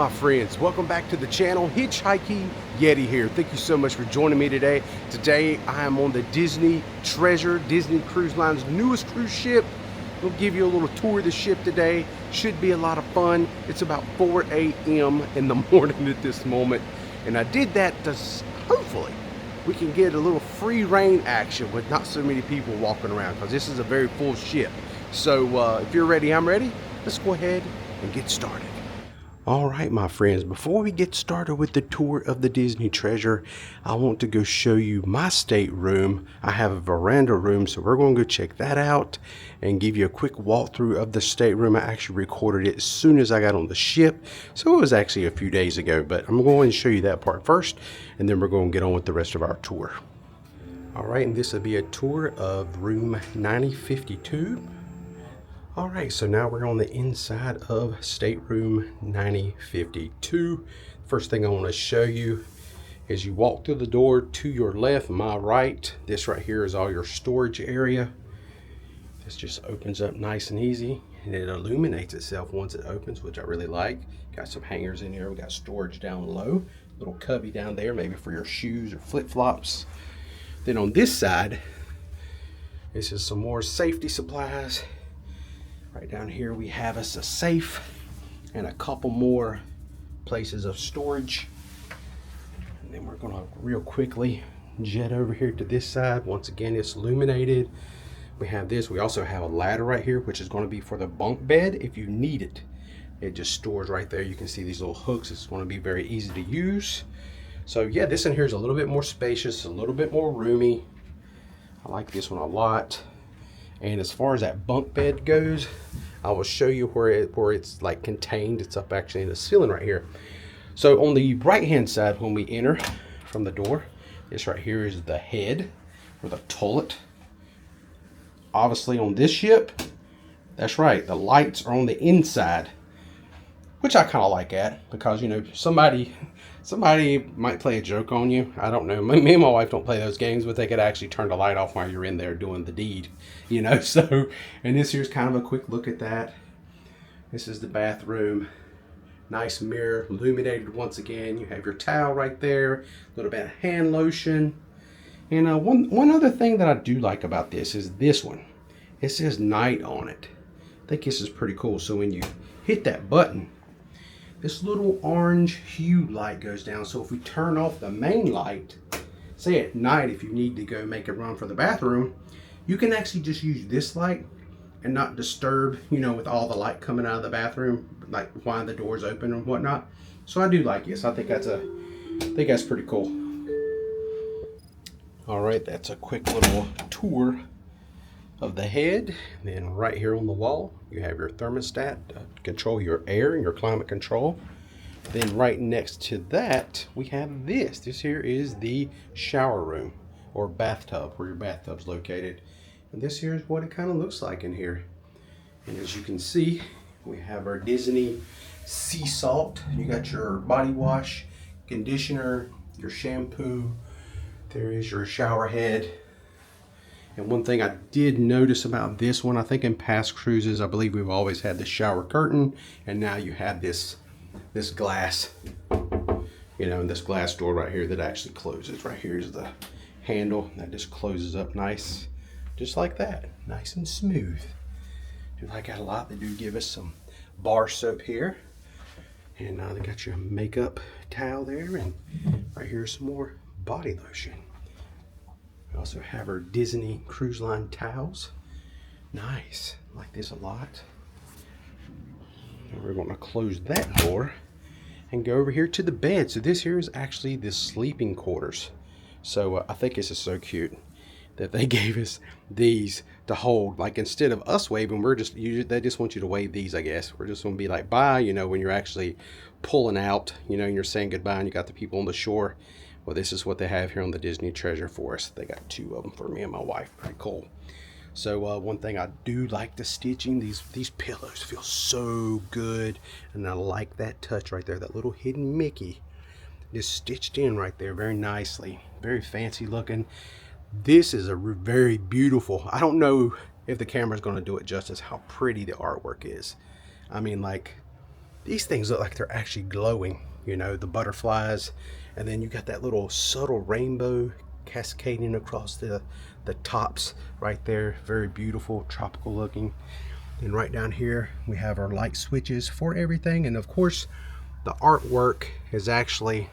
my friends, welcome back to the channel. Hitchhiking Yeti here. Thank you so much for joining me today. Today I am on the Disney Treasure, Disney Cruise Line's newest cruise ship. We'll give you a little tour of the ship today. Should be a lot of fun. It's about 4 a.m. in the morning at this moment, and I did that to hopefully we can get a little free reign action with not so many people walking around, because this is a very full ship. So if you're ready, I'm ready. Let's go ahead and get started. All right, my friends, before we get started with the tour of the Disney Treasure, I want to go show you my stateroom. I have a veranda room, so we're going to go check that out and give you a quick walkthrough of the stateroom. I actually recorded it as soon as I got on the ship, so it was actually a few days ago, but I'm going to show you that part first, and then we're going to get on with the rest of our tour. All right, and this will be a tour of room 9052. All right, so now we're on the inside of stateroom 9052. First thing I want to show you is you walk through the door to your left, my right. This right here is all your storage area. This just opens up nice and easy, and it illuminates itself once it opens, which I really like. Got some hangers in here. We got storage down low, little cubby down there, maybe for your shoes or flip-flops. Then on this side, this is some more safety supplies. Right down here we have us a safe and a couple more places of storage. And then we're gonna real quickly jet over here to this side. Once again, it's illuminated. We have this. We also have a ladder right here, which is going to be for the bunk bed if you need it. It just stores right there. You can see these little hooks. It's going to be very easy to use. So yeah, this in here is a little bit more spacious, a little bit more roomy. I like this one a lot. And as far as that bunk bed goes, I will show you where it's like contained. It's up actually in the ceiling right here. So on the right hand side, when we enter from the door, this right here is the head or the toilet. Obviously on this ship, that's right, the lights are on the inside, which I kind of like that, because you know somebody might play a joke on you. I don't know. Me and my wife don't play those games, but they could actually turn the light off while you're in there doing the deed, you know. So, and this here's kind of a quick look at that. This is the bathroom. Nice mirror, illuminated once again. You have your towel right there, a little bit of hand lotion. And one other thing that I do like about this is this one. It says night on it. I think this is pretty cool. So when you hit that button, this little orange hue light goes down. So if we turn off the main light, say at night, if you need to go make a run for the bathroom, you can actually just use this light and not disturb, you know, with all the light coming out of the bathroom, like while the door's open and whatnot. So I do like this. I think that's pretty cool. All right, that's a quick little tour of the head. Then right here on the wall, you have your thermostat to control your air and your climate control. Then right next to that, we have this. This here is the shower room or bathtub, where your bathtub's located. And this here is what it kind of looks like in here. And as you can see, we have our Disney sea salt. You got your body wash, conditioner, your shampoo. There is your shower head. And one thing I did notice about this one, I think in past cruises, I believe we've always had the shower curtain, and now you have this glass, you know, and this glass door right here that actually closes. Right here is the handle that just closes up nice, just like that, nice and smooth. Do like that a lot. They do give us some bar soap here, and they got your makeup towel there, and right here some more body lotion. We also have our Disney Cruise Line towels. Nice, like this a lot. And we're going to close that door and go over here to the bed. So this here is actually the sleeping quarters. So I think this is so cute that they gave us these to hold. Like instead of us waving, they just want you to wave these, I guess. We're just going to be like, bye, you know, when you're actually pulling out, you know, and you're saying goodbye and you got the people on the shore. Well, this is what they have here on the Disney Treasure for us. They got 2 of them for me and my wife. Pretty cool. So one thing I do like the stitching. These pillows feel so good, and I like that touch right there. That little hidden Mickey just stitched in right there very nicely. Very fancy looking. This is a very beautiful. I don't know if the camera's going to do it justice how pretty the artwork is. I mean, like, These things look like they're actually glowing, you know, the butterflies. And then you got that little subtle rainbow cascading across the tops right there. Very beautiful, tropical looking. And right down here, we have our light switches for everything. And of course, the artwork is actually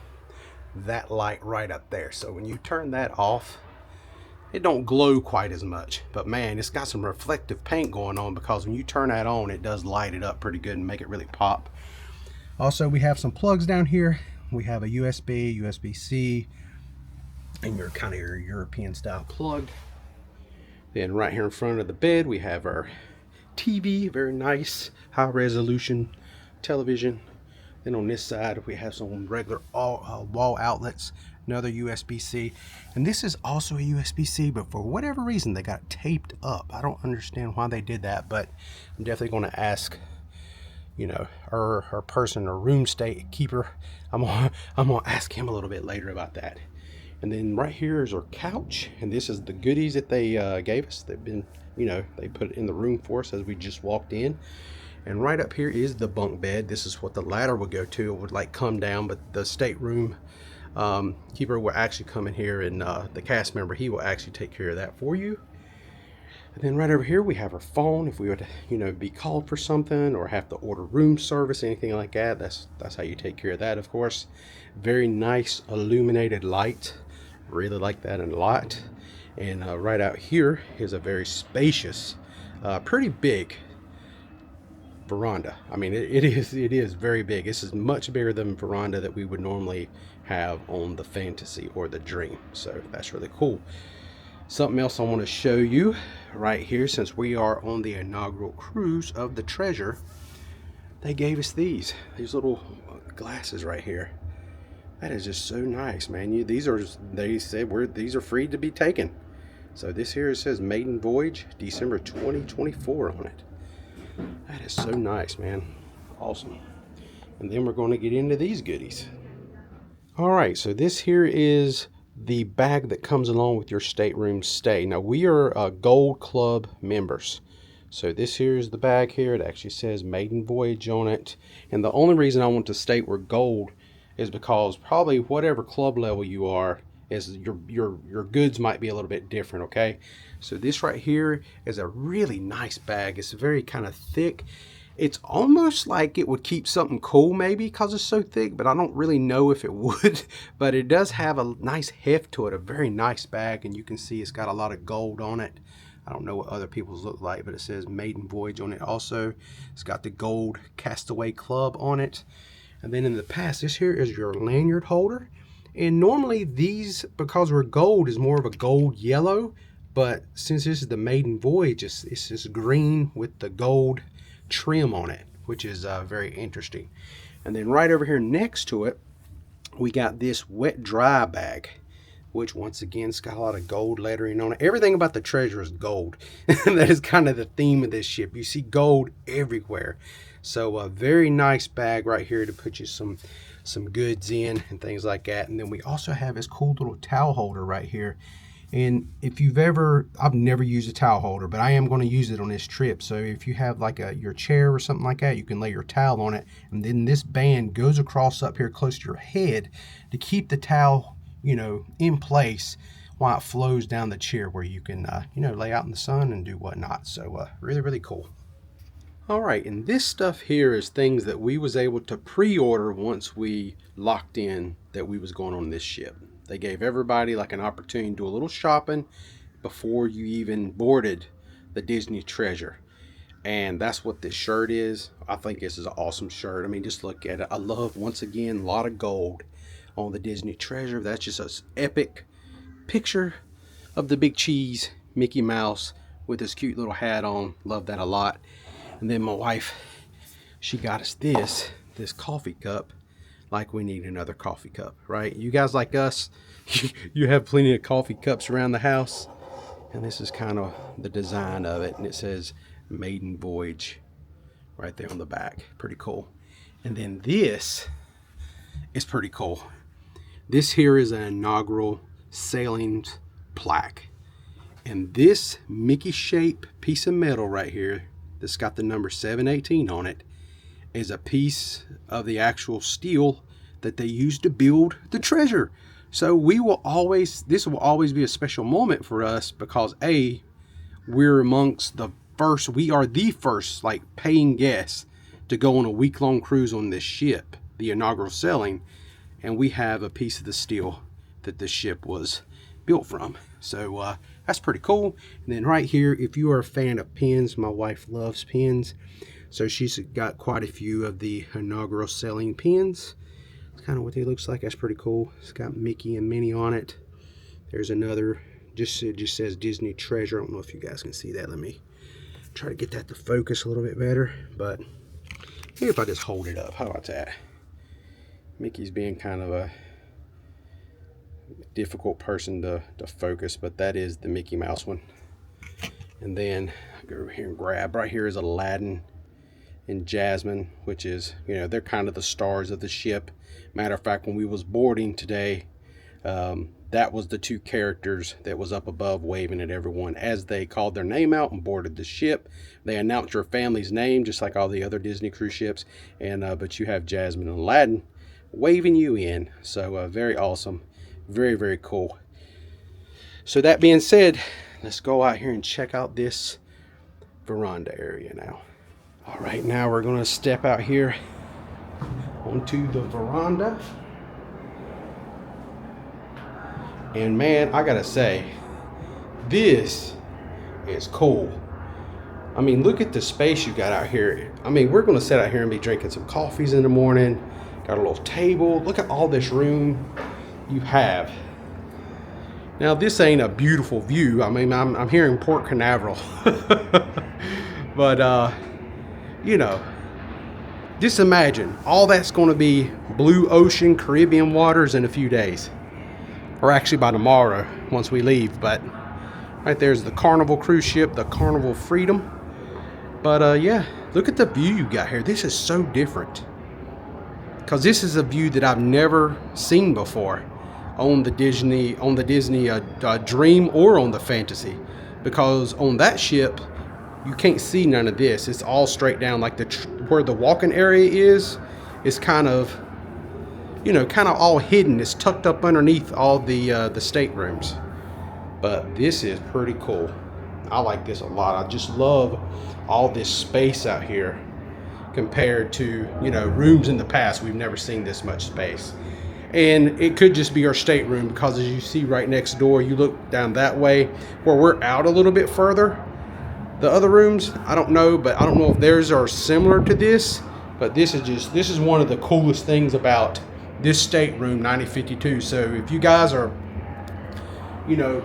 that light right up there. So when you turn that off, it don't glow quite as much, but man, it's got some reflective paint going on, because when you turn that on, it does light it up pretty good and make it really pop. Also, we have some plugs down here. We have a USB, USB-C, and your kind of your European style plug. Then right here in front of the bed, we have our TV, very nice high resolution television. Then on this side, we have some regular wall outlets, another USB-C. And this is also a USB-C, but for whatever reason, they got it taped up. I don't understand why they did that, but I'm definitely going to ask, you know, her person, or room state keeper. I'm gonna ask him a little bit later about that. And then right here is our couch, and this is the goodies that they gave us. They've been, you know, they put it in the room for us as we just walked in. And right up here is the bunk bed. This is what the ladder would go to. It would like come down, but the stateroom keeper will actually come in here, and the cast member, he will actually take care of that for you. And then right over here, we have our phone. If we were to, you know, be called for something or have to order room service, anything like that, that's how you take care of that, of course. Very nice illuminated light. Really like that a lot. And right out here is a very spacious, pretty big veranda. I mean, it is very big. This is much bigger than the veranda that we would normally have on the Fantasy or the Dream. So that's really cool. Something else I want to show you right here, since we are on the inaugural cruise of the Treasure, they gave us these little glasses right here. That is just so nice, man. These are, they said these are free to be taken. So this here, it says Maiden Voyage, December 2024 on it. That is so nice, man. Awesome. And then we're going to get into these goodies. All right, so this here is the bag that comes along with your stateroom stay. Now, we are Gold Club members. So this here is the bag here. It actually says Maiden Voyage on it. And the only reason I want to state we're gold is because probably whatever club level you are, is your goods might be a little bit different, okay? So this right here is a really nice bag. It's very kind of thick. It's almost like it would keep something cool, maybe, because it's so thick, but I don't really know if it would. But it does have a nice heft to it, a very nice bag, and you can see it's got a lot of gold on it. I don't know what other people's look like, but it says Maiden Voyage on it also. It's got the gold Castaway Club on it. And then in the past, this here is your lanyard holder. And normally these, because we're gold, is more of a gold yellow. But since this is the Maiden Voyage, it's just green with the gold trim on it, which is very interesting. And then right over here next to it, we got this wet dry bag, which once again, it's got a lot of gold lettering on it. Everything about the Treasure is gold. That is kind of the theme of this ship. You see gold everywhere. So a very nice bag right here to put you some goods in and things like that. And then we also have this cool little towel holder right here. And if you've I've never used a towel holder, but I am going to use it on this trip. So if you have like your chair or something like that, you can lay your towel on it. And then this band goes across up here close to your head to keep the towel, you know, in place while it flows down the chair, where you can, you know, lay out in the sun and do whatnot. So really, really cool. All right, and this stuff here is things that we was able to pre-order once we locked in that we was going on this ship. They gave everybody like an opportunity to do a little shopping before you even boarded the Disney Treasure. And that's what this shirt is. I think this is an awesome shirt. I mean, just look at it. I love, once again, a lot of gold on the Disney Treasure. That's just an epic picture of the big cheese, Mickey Mouse, with his cute little hat on. Love that a lot. And then my wife, she got us this coffee cup. Like we need another coffee cup, right? You guys like us, you have plenty of coffee cups around the house. And this is kind of the design of it. And it says Maiden Voyage right there on the back. Pretty cool. And then this is pretty cool. This here is an inaugural sailing plaque. And this Mickey shape piece of metal right here that's got the number 718 on it is a piece of the actual steel that they used to build the treasure. So this will always be a special moment for us, because we're amongst the first, we are the first like paying guests to go on a week-long cruise on this ship, the inaugural sailing, and we have a piece of the steel that this ship was built from. So that's pretty cool. And then right here, if you are a fan of pins, my wife loves pins, so she's got quite a few of the inaugural sailing pins. It's kind of what they looks like. That's pretty cool. It's got Mickey and Minnie on it. There's another, it just says Disney Treasure. I don't know if you guys can see that. Let me try to get that to focus a little bit better, but maybe if I just hold it up, how about that? Mickey's being kind of a difficult person to focus, but that is the Mickey Mouse one. And then I go over here and grab, right here is Aladdin and Jasmine, which is, you know, they're kind of the stars of the ship. Matter of fact, when we was boarding today, that was the two characters that was up above waving at everyone as they called their name out and boarded the ship. They announced your family's name just like all the other Disney cruise ships, and but you have Jasmine and Aladdin waving you in. So very awesome, very, very cool. So that being said, let's go out here and check out this veranda area now. All right, now we're gonna step out here onto the veranda. And man, I gotta say, this is cool. I mean, look at the space you got out here. I mean, we're gonna sit out here and be drinking some coffees in the morning. Got a little table. Look at all this room you have. Now, this ain't a beautiful view. I mean, I'm here in Port Canaveral. But, you know, just imagine all that's gonna be blue ocean, Caribbean waters in a few days. Or actually by tomorrow, once we leave. But right there's the Carnival cruise ship, the Carnival Freedom. But yeah, look at the view you got here. This is so different, because this is a view that I've never seen before on the Disney Dream or on the Fantasy. Because on that ship, you can't see none of this. It's all straight down, like where the walking area is kind of, you know, kind of all hidden. It's tucked up underneath all the staterooms. But this is pretty cool. I like this a lot. I just love all this space out here compared to, you know, rooms in the past. We've never seen this much space. And it could just be our stateroom, because as you see right next door, you look down that way where we're out a little bit further. The other rooms, I don't know, but I don't know if theirs are similar to this. But this is one of the coolest things about this stateroom 9052. So if you guys are, you know,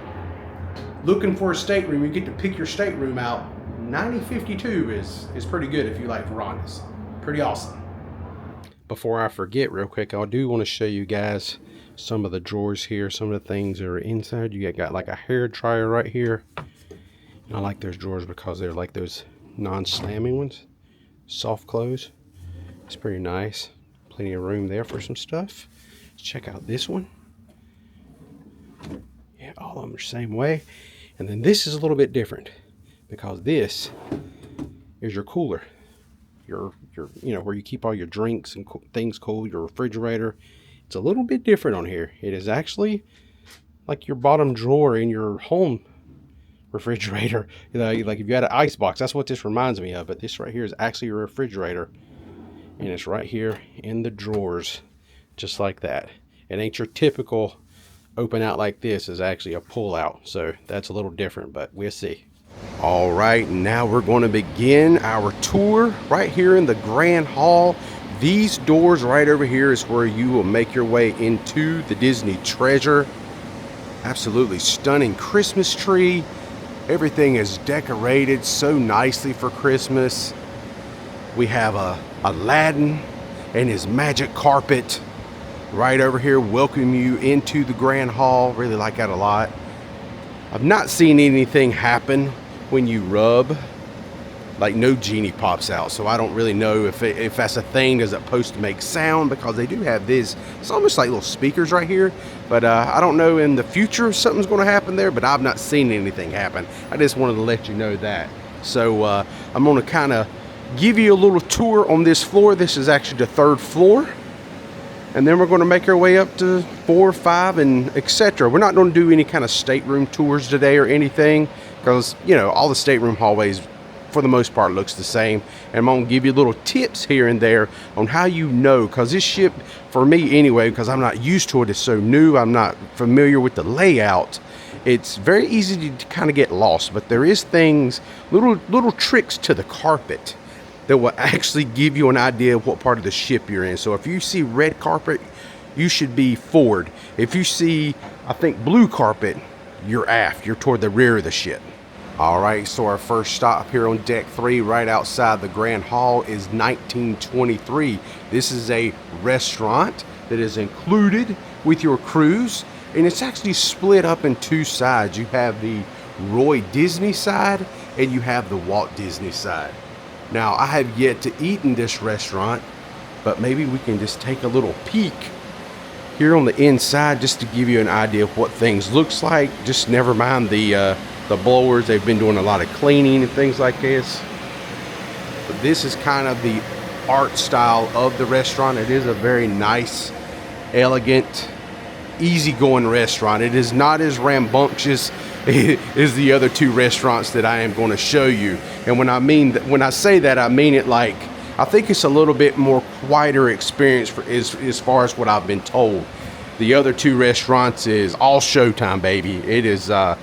looking for a stateroom, you get to pick your stateroom out. 9052 is pretty good if you like verandas. Pretty awesome. Before I forget, real quick, I do want to show you guys some of the drawers here. Some of the things that are inside. You got like a hair dryer right here. And I like those drawers because they're like those non-slamming ones. Soft close. It's pretty nice. Plenty of room there for some stuff. Let's check out this one. Yeah, all of them are the same way. And then this is a little bit different, because this is your cooler. Your you know, where you keep all your drinks and things cool, your refrigerator. It's a little bit different on here. It is actually like your bottom drawer in your home refrigerator. You know, like if you had an ice box, that's what this reminds me of. But this right here is actually your refrigerator. And it's right here in the drawers, just like that. It ain't your typical open out like this. Is actually a pull out. So that's a little different, but we'll see. All right, now we're going to begin our tour right here in the Grand Hall. These doors right over here is where you will make your way into the Disney Treasure. Absolutely stunning Christmas tree. Everything is decorated so nicely for Christmas. We have Aladdin and his magic carpet right over here welcome you into the Grand Hall. Really like that a lot. I've not seen anything happen when you rub, like no genie pops out, so I don't really know if that's a thing. Does it supposed to make sound? Because they do have this, it's almost like little speakers right here, but I don't know in the future if something's going to happen there, but I've not seen anything happen. I just wanted to let you know that. So I'm going to kind of give you a little tour on this floor. This is actually the 3rd floor. And then we're going to make our way up to 4, 5, and etc. We're not going to do any kind of stateroom tours today or anything, because, you know, all the stateroom hallways, for the most part, looks the same. And I'm going to give you little tips here and there on how you know, because this ship, for me anyway, because I'm not used to it, it's so new, I'm not familiar with the layout, it's very easy to kind of get lost. But there is things, little tricks to the carpet that will actually give you an idea of what part of the ship you're in. So if you see red carpet, you should be forward. If you see, I think, blue carpet, you're aft. You're toward the rear of the ship. All right, so our first stop here on deck 3, right outside the Grand Hall, is 1923. This is a restaurant that is included with your cruise, and it's actually split up in 2 sides. You have the Roy Disney side, and you have the Walt Disney side. Now, I have yet to eat in this restaurant, but maybe we can just take a little peek here on the inside just to give you an idea of what things looks like. Just never mind the blowers. They've been doing a lot of cleaning and things like this. But this is kind of the art style of the restaurant. It is a very nice, elegant, easygoing restaurant. It is not as rambunctious as the other 2 restaurants that I am going to show you. And when I say that, I mean it like, I think it's a little bit more quieter experience as far as what I've been told. The other 2 restaurants is all showtime, baby. It is a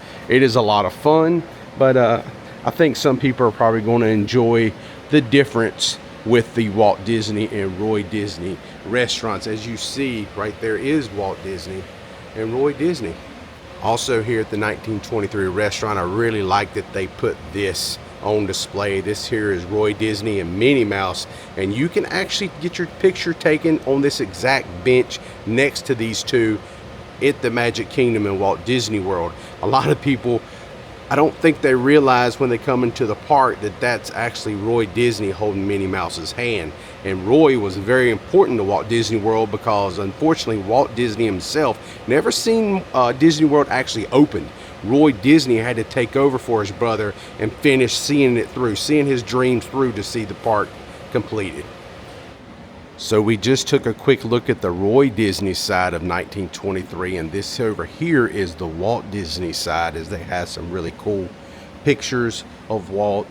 lot of fun, but I think some people are probably going to enjoy the difference with the Walt Disney and Roy Disney restaurants. As you see right there is Walt Disney and Roy Disney. Also here at the 1923 restaurant, I really like that they put this on display. This here is Roy Disney and Minnie Mouse, and you can actually get your picture taken on this exact bench next to these 2 at the Magic Kingdom in Walt Disney World. A lot of people, I don't think they realize when they come into the park that that's actually Roy Disney holding Minnie Mouse's hand. And Roy was very important to Walt Disney World because, unfortunately, Walt Disney himself never seen Disney World actually open. Roy Disney had to take over for his brother and finish seeing it through, seeing his dreams through to see the park completed. So we just took a quick look at the Roy Disney side of 1923, and this over here is the Walt Disney side, as they have some really cool pictures of Walt.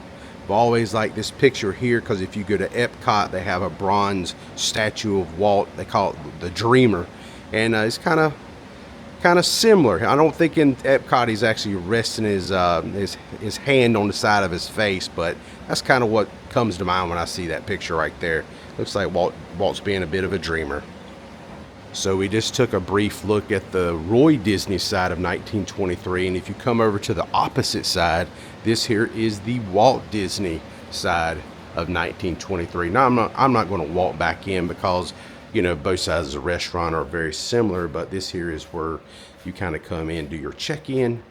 I've always liked this picture here because if you go to Epcot, they have a bronze statue of Walt. They call it the Dreamer, and it's kind of similar. I don't think in Epcot he's actually resting his hand on the side of his face, but that's kind of what comes to mind when I see that picture right there. Looks like Walt's being a bit of a dreamer. So we just took a brief look at the Roy Disney side of 1923, and if you come over to the opposite side, this here is the Walt Disney side of 1923. Now I'm not going to walk back in because, you know, both sides of the restaurant are very similar, but this here is where you kind of come in, do your check-in,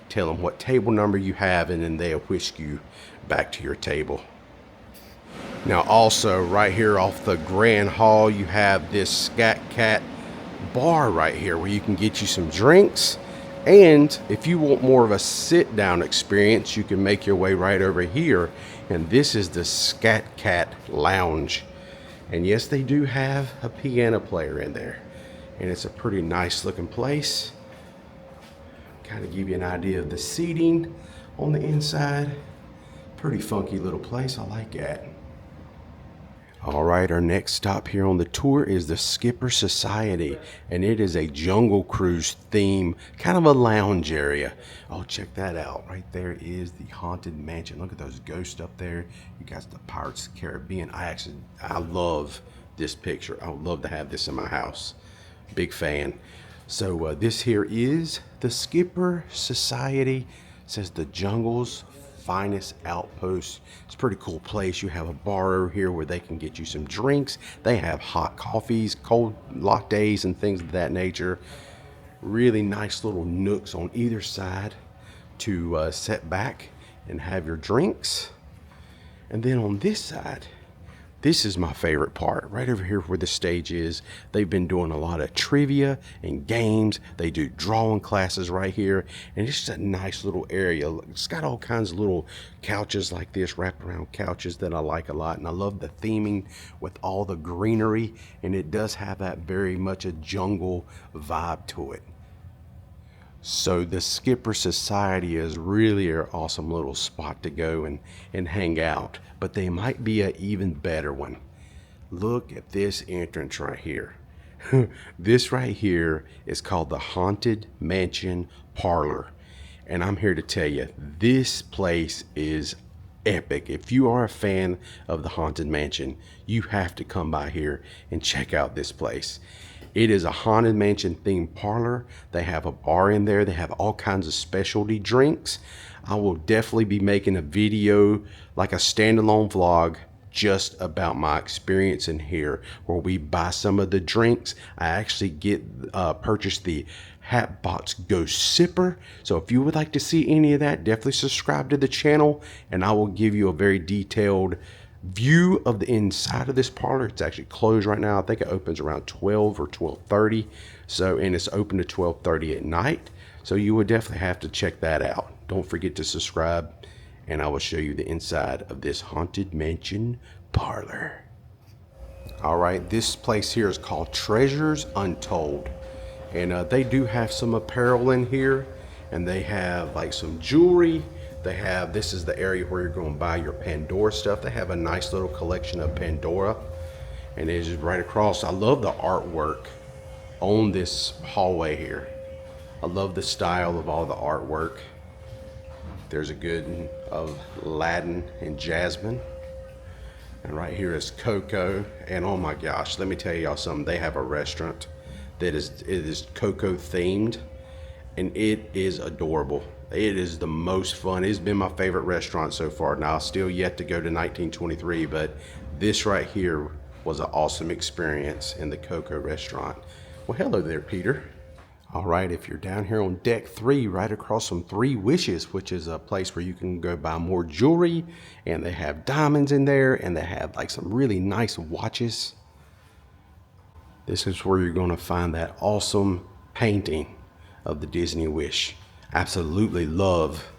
tell them what table number you have, and then they'll whisk you back to your table. Now also right here off the Grand Hall, you have this Scat Cat bar right here where you can get you some drinks, and if you want more of a sit down experience, you can make your way right over here, and this is the Scat Cat Lounge. And yes, they do have a piano player in there, and it's a pretty nice looking place. Kind of give you an idea of the seating on the inside. Pretty funky little place, I like that. All right, our next stop here on the tour is the Skipper Society, and it is a Jungle Cruise theme, kind of a lounge area. Oh, check that out. Right there is the Haunted Mansion. Look at those ghosts up there. You got the Pirates of the Caribbean. I love this picture. I would love to have this in my house. Big fan. So this here is the Skipper Society. It says the jungle's finest outpost. It's a pretty cool place. You have a bar over here where they can get you some drinks. They have hot coffees, cold lattes, and things of that nature. Really nice little nooks on either side to sit back and have your drinks. And then on this side, This is my favorite part, right over here where the stage is. They've been doing a lot of trivia and games. They do drawing classes right here, and it's just a nice little area. It's got all kinds of little couches like this, wraparound couches that I like a lot, and I love the theming with all the greenery, and it does have that very much a jungle vibe to it. So the Skipper Society is really an awesome little spot to go and hang out. But they might be an even better one. Look at this entrance right here. This right here is called the Haunted Mansion Parlor. And I'm here to tell you, this place is epic. If you are a fan of the Haunted Mansion, you have to come by here and check out this place. It is a Haunted Mansion themed parlor. They have a bar in there. They have all kinds of specialty drinks. I will definitely be making a video, like a standalone vlog, just about my experience in here, where we buy some of the drinks. I actually purchase the Hatbox Ghost Sipper. So if you would like to see any of that, definitely subscribe to the channel, and I will give you a very detailed view of the inside of this parlor. It's actually closed right now. I think it opens around 12 or 12:30. So, and it's open to 12:30 at night. So you would definitely have to check that out. Don't forget to subscribe, and I will show you the inside of this Haunted Mansion parlor. All right, this place here is called Treasures Untold. And they do have some apparel in here, and they have like some jewelry. They have, this is the area where you're going to buy your Pandora stuff. They have a nice little collection of Pandora, and it's just right across. I love the artwork on this hallway here. I love the style of all the artwork. There's a good one of Aladdin and Jasmine. And right here is Coco. And oh my gosh, let me tell y'all something. They have a restaurant that is Coco themed, and it is adorable. It is the most fun. It's been my favorite restaurant so far. Now, still yet to go to 1923, but this right here was an awesome experience in the Coco Restaurant. Well, hello there, Peter. All right, if you're down here on deck 3, right across from 3 Wishes, which is a place where you can go buy more jewelry, and they have diamonds in there, and they have like some really nice watches. This is where you're gonna find that awesome painting of the Disney Wish. Absolutely love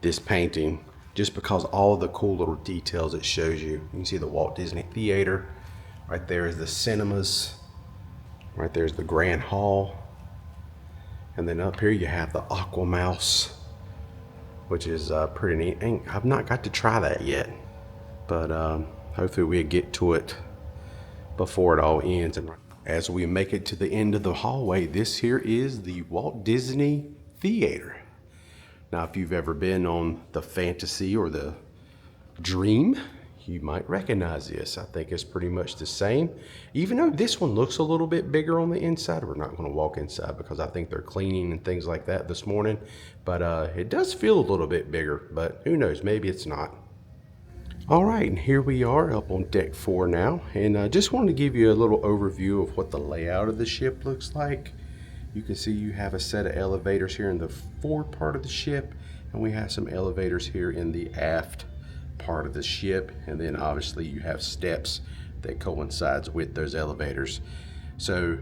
this painting just because all the cool little details it shows you. You can see the Walt Disney Theater. Right there is the cinemas. Right there's the Grand Hall. And then up here you have the Aqua Mouse, which is pretty neat. And I've not got to try that yet, but hopefully we'll get to it before it all ends. And as we make it to the end of the hallway, this here is the Walt Disney Theater. Now, if you've ever been on the Fantasy or the Dream, you might recognize this. I think it's pretty much the same. Even though this one looks a little bit bigger on the inside, we're not going to walk inside because I think they're cleaning and things like that this morning. But it does feel a little bit bigger, but who knows, maybe it's not. All right, and here we are up on deck 4 now. And I just wanted to give you a little overview of what the layout of the ship looks like. You can see you have a set of elevators here in the forward part of the ship, and we have some elevators here in the aft part of the ship, and then obviously you have steps that coincides with those elevators. So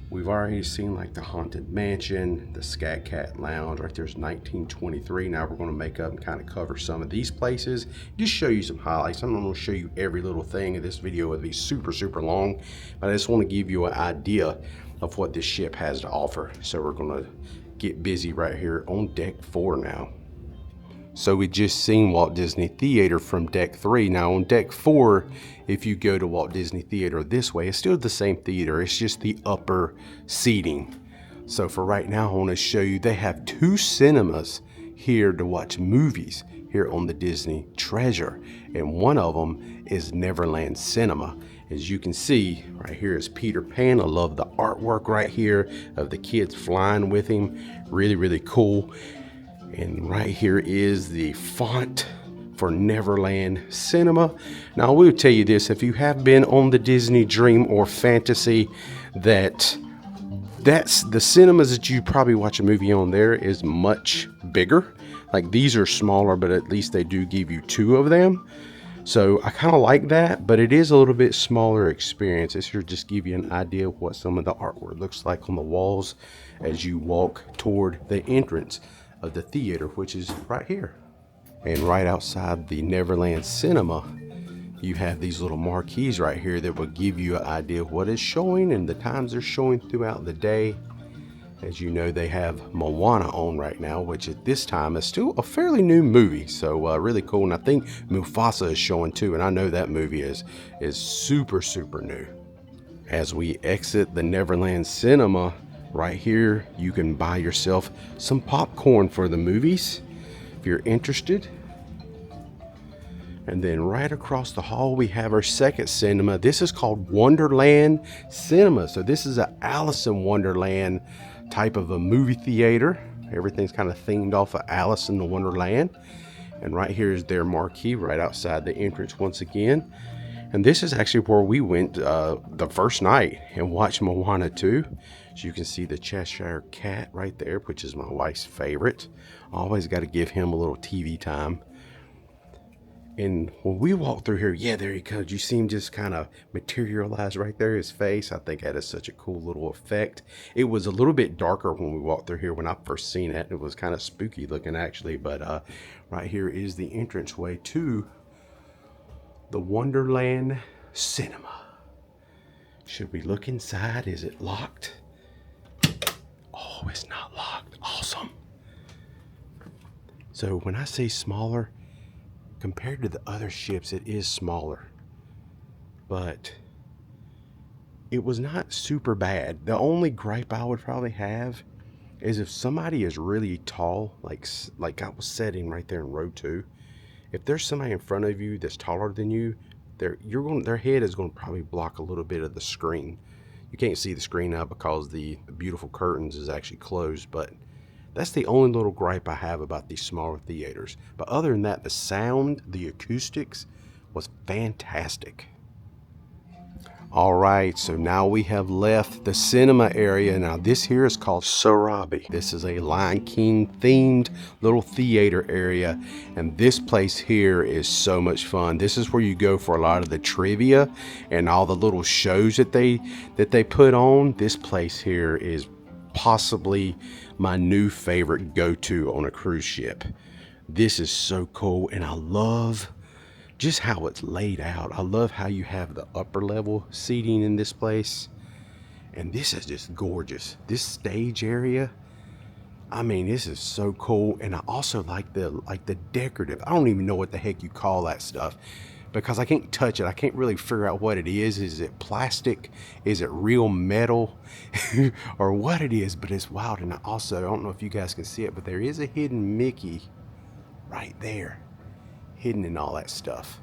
we've already seen like the Haunted Mansion, the Scat Cat Lounge. Right there's 1923. Now we're going to make up and kind of cover some of these places, just show you some highlights. I'm not going to show you every little thing in this video. Would be super long, but I just want to give you an idea of what this ship has to offer. So we're going to get busy right here on deck 4 now. So we just seen Walt Disney Theater from deck 3. Now on deck 4, if you go to Walt Disney Theater this way, it's still the same theater. It's just the upper seating. So for right now, I want to show you they have 2 cinemas here to watch movies here on the Disney Treasure. And one of them is Neverland Cinema. As you can see, right here is Peter Pan. I love the artwork right here of the kids flying with him. Really cool. And right here is the font for Neverland Cinema. Now, I will tell you this, if you have been on the Disney Dream or Fantasy, that's the cinemas that you probably watch a movie on there is much bigger. Like these are smaller, but at least they do give you 2 of them. So I kind of like that, but it is a little bit smaller experience. This should just give you an idea of what some of the artwork looks like on the walls as you walk toward the entrance of the theater, which is right here. And right outside the Neverland Cinema, you have these little marquees right here that will give you an idea of what is showing and the times they're showing throughout the day. As you know, they have Moana on right now, which at this time is still a fairly new movie. So really cool. And I think Mufasa is showing too. And I know that movie is super, super new. As we exit the Neverland Cinema, right here, you can buy yourself some popcorn for the movies if you're interested. And then right across the hall, we have our second cinema. This is called Wonderland Cinema. So this is an Alice in Wonderland type of a movie theater. Everything's kind of themed off of Alice in the Wonderland. And right here is their marquee right outside the entrance once again. And this is actually where we went the first night and watched Moana 2. So you can see the Cheshire Cat right there, which is my wife's favorite. Always got to give him a little TV time. And when we walked through here, yeah, there he comes. You see him just kind of materialize right there, his face. I think that is such a cool little effect. It was a little bit darker when we walked through here when I first seen it. It was kind of spooky looking actually, but right here is the entranceway to the Wonderland Cinema. Should we look inside? Is it locked? Oh, it's not locked. Awesome. So when I say smaller, compared to the other ships, it is smaller, but it was not super bad. The only gripe I would probably have is if somebody is really tall, like I was sitting right there in row 2, if there's somebody in front of you that's taller than you, their head is going to probably block a little bit of the screen. You can't see the screen now because the beautiful curtains is actually closed, but that's the only little gripe I have about these smaller theaters. But other than that, the sound, the acoustics was fantastic. All right, so now we have left the cinema area. Now this here is called Sarabi. This is a Lion King themed little theater area. And this place here is so much fun. This is where you go for a lot of the trivia and all the little shows that they put on. This place here is possibly my new favorite go-to on a cruise ship. This is so cool, and I love just how it's laid out. I love how you have the upper level seating in this place, and this is just gorgeous. This stage area, I mean, this is so cool. And I also like the decorative, I don't even know what the heck you call that stuff, because I can't touch it. I can't really figure out what it is. Is it plastic? Is it real metal? Or what it is, but it's wild. And I don't know if you guys can see it, but there is a hidden Mickey right there, hidden in all that stuff.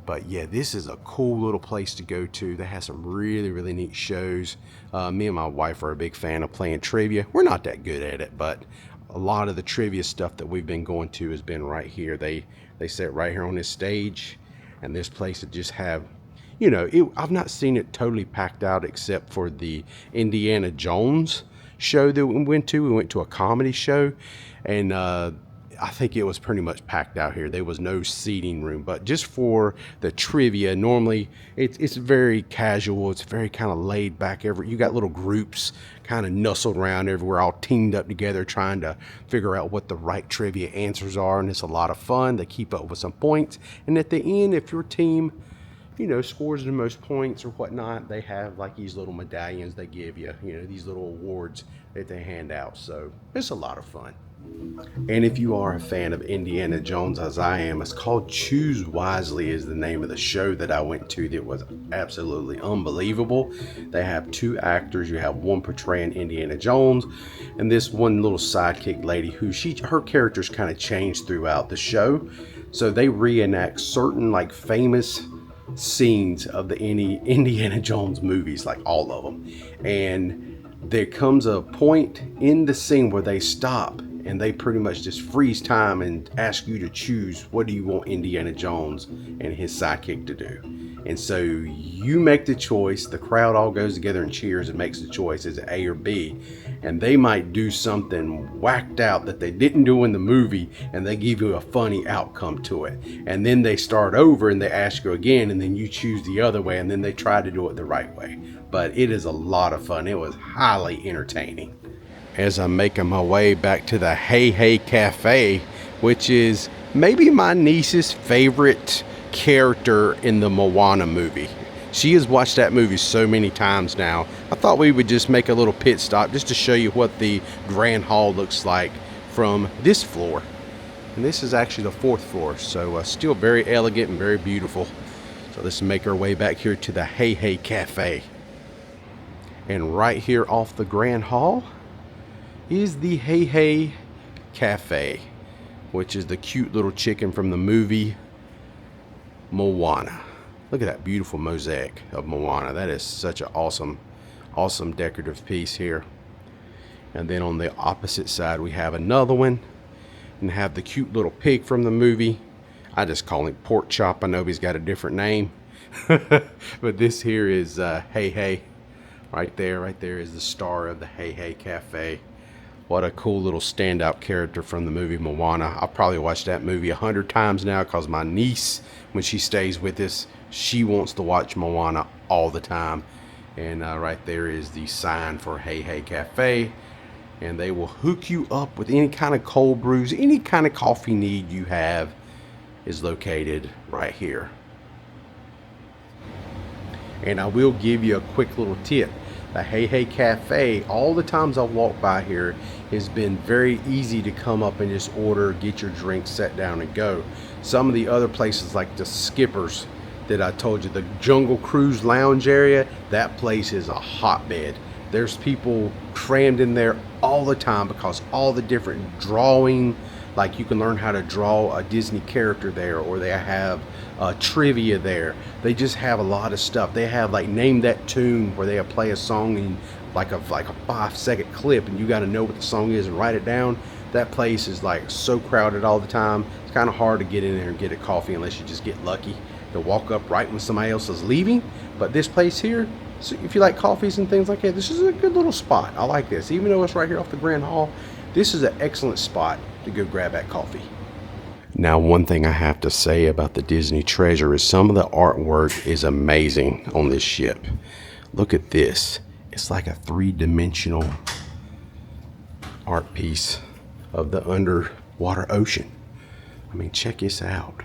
But yeah, this is a cool little place to go to. They have some really, really neat shows. Me and my wife are a big fan of playing trivia. We're not that good at it, but a lot of the trivia stuff that we've been going to has been right here. They sit right here on this stage, and this place would just have, you know, I've not seen it totally packed out except for the Indiana Jones show that we went to. We went to a comedy show, and I think it was pretty much packed out here. There was no seating room, but just for the trivia, normally it's very casual. It's very kind of laid back. You got little groups kind of nestled around everywhere, all teamed up together, trying to figure out what the right trivia answers are. And it's a lot of fun. They keep up with some points. And at the end, if your team, you know, scores the most points or whatnot, they have like these little medallions they give you, you know, these little awards that they hand out. So it's a lot of fun. And if you are a fan of Indiana Jones, as I am, it's called Choose Wisely is the name of the show that I went to that was absolutely unbelievable. They have 2 actors. You have one portraying Indiana Jones and this one little sidekick lady who her characters kind of change throughout the show. So they reenact certain like famous scenes of the Indiana Jones movies, like all of them. And there comes a point in the scene where they stop and they pretty much just freeze time and ask you to choose, what do you want Indiana Jones and his sidekick to do? And so you make the choice, the crowd all goes together and cheers and makes the choice, is it A or B? And they might do something whacked out that they didn't do in the movie, and they give you a funny outcome to it. And then they start over and they ask you again, and then you choose the other way, and then they try to do it the right way. But it is a lot of fun. It was highly entertaining. As I'm making my way back to the Hey Hey Cafe, which is maybe my niece's favorite character in the Moana movie. She has watched that movie so many times now. I thought we would just make a little pit stop just to show you what the Grand Hall looks like from this floor. And this is actually the 4th floor, so still very elegant and very beautiful. So let's make our way back here to the Hey Hey Cafe. And right here off the Grand Hall is the Hey Hey Cafe, which is the cute little chicken from the movie Moana. Look at that beautiful mosaic of Moana. That is such an awesome decorative piece here. And then on the opposite side we have another one and have the cute little pig from the movie. I just call him Pork Chop. I know he's got a different name. But this here is Hey Hey. Right there is the star of the Hey Hey Cafe. What a cool little standout character from the movie Moana. I'll probably watch that movie 100 times now because my niece, when she stays with us, she wants to watch Moana all the time. And right there is the sign for Hey Hey Cafe. And they will hook you up with any kind of cold brews, any kind of coffee need you have is located right here. And I will give you a quick little tip. The Hey Hey Cafe, all the times I've walked by here, has been very easy to come up and just order, get your drink, set down and go. Some of the other places like the Skippers that I told you, the Jungle Cruise Lounge area, that place is a hotbed. There's people crammed in there all the time because all the different drawing, like you can learn how to draw a Disney character there, or they have trivia there. They just have a lot of stuff. They have like Name That Tune, where they play a song in like a 5-second clip, and you got to know what the song is and write it down. That place is like so crowded all the time. It's kind of hard to get in there and get a coffee unless you just get lucky to walk up right when somebody else is leaving. But this place here, so if you like coffees and things like that, this is a good little spot. I like this. Even though it's right here off the Grand Hall, this is an excellent spot to go grab that coffee. Now, one thing I have to say about the Disney Treasure is some of the artwork is amazing on this ship. Look at this. It's like a 3-dimensional art piece of the underwater ocean. I mean, check this out.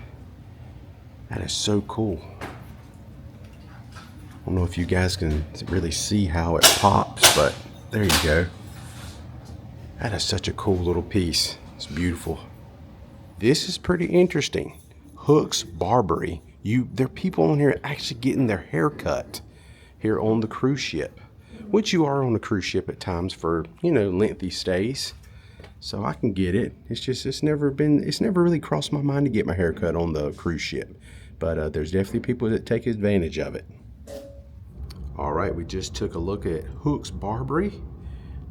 That is so cool. I don't know if you guys can really see how it pops, but there you go. That is such a cool little piece. It's beautiful. This is pretty interesting. Hook's Barbery. There are people on here actually getting their hair cut here on the cruise ship, which you are on a cruise ship at times for, lengthy stays. So I can get it. It's never really crossed my mind to get my hair cut on the cruise ship. But there's definitely people that take advantage of it. All right, we just took a look at Hook's Barbery.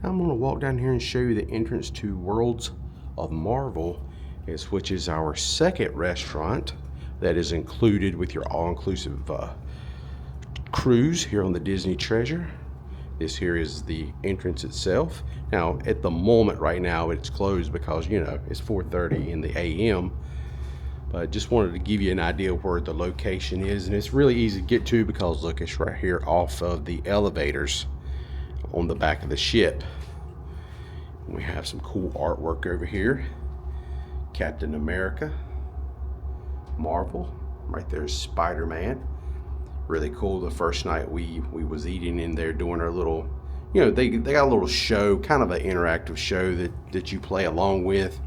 Now I'm going to walk down here and show you the entrance to Worlds of Marvel, which is our second restaurant that is included with your all-inclusive cruise here on the Disney Treasure. This here is the entrance itself. Now, at the moment right now, it's closed because, it's 4:30 in the a.m. But just wanted to give you an idea of where the location is. And it's really easy to get to because, look, it's right here off of the elevators on the back of the ship. We have some cool artwork over here. Captain America, Marvel, right there's Spider-Man. Really cool. The first night we was eating in there doing our little, they got a little show, kind of an interactive show that you play along with.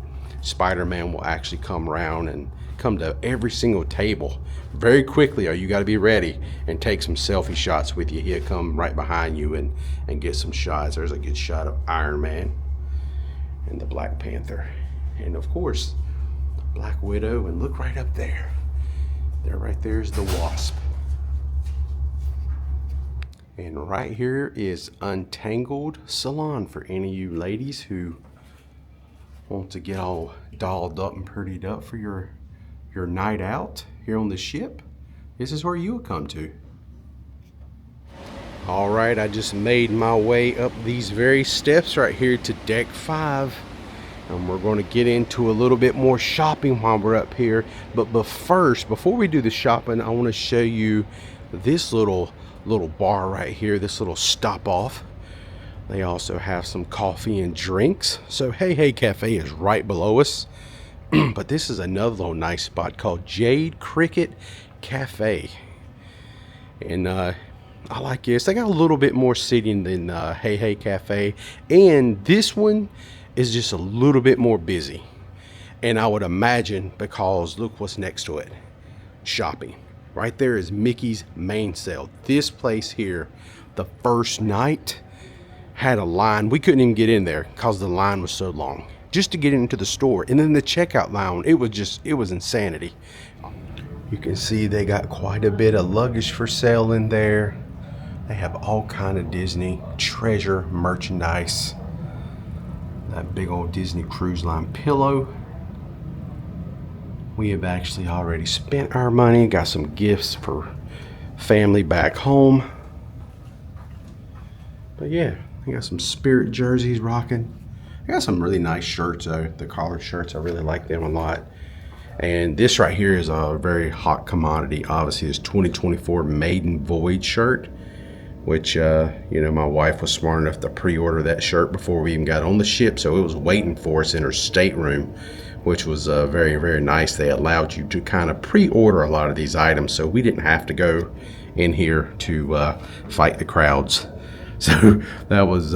Spider-Man will actually come around and come to every single table very quickly, or you got to be ready and take some selfie shots with you. He'll come right behind you and get some shots. There's a good shot of Iron Man and the Black Panther, and of course Black Widow. And look right up there, right there is the Wasp. And right here is Untangled Salon for any of you ladies who want to get all dolled up and prettied up for your night out here on the ship. this is where you would come to. All right, I just made my way up these very steps right here to deck 5. And we're going to get into a little bit more shopping while we're up here. But first, before we do the shopping, I want to show you this little bar right here, this little stop off. They also have some coffee and drinks. So Hey Cafe is right below us. But this is another little nice spot called Jade Cricket Cafe. And I like this. They got a little bit more seating than Hey Cafe. And this one is just a little bit more busy. And I would imagine because look what's next to it. Shopping. Right there is Mickey's Main Sale. This place here, the first night, had a line. We couldn't even get in there because the line was so long just to get into the store. And then the checkout line, it was insanity. You can see they got quite a bit of luggage for sale in there. They have all kind of Disney treasure merchandise. That big old Disney Cruise Line pillow. We have actually already spent our money. Got some gifts for family back home. But yeah, I got some Spirit jerseys rocking. I got some really nice shirts though. The collar shirts, I really like them a lot. And this right here is a very hot commodity. Obviously, this 2024 Maiden Voyage shirt, which, you know, my wife was smart enough to pre-order that shirt before we even got on the ship. So it was waiting for us in her stateroom, which was very, very nice. They allowed you to kind of pre-order a lot of these items. So we didn't have to go in here to fight the crowds. So that was,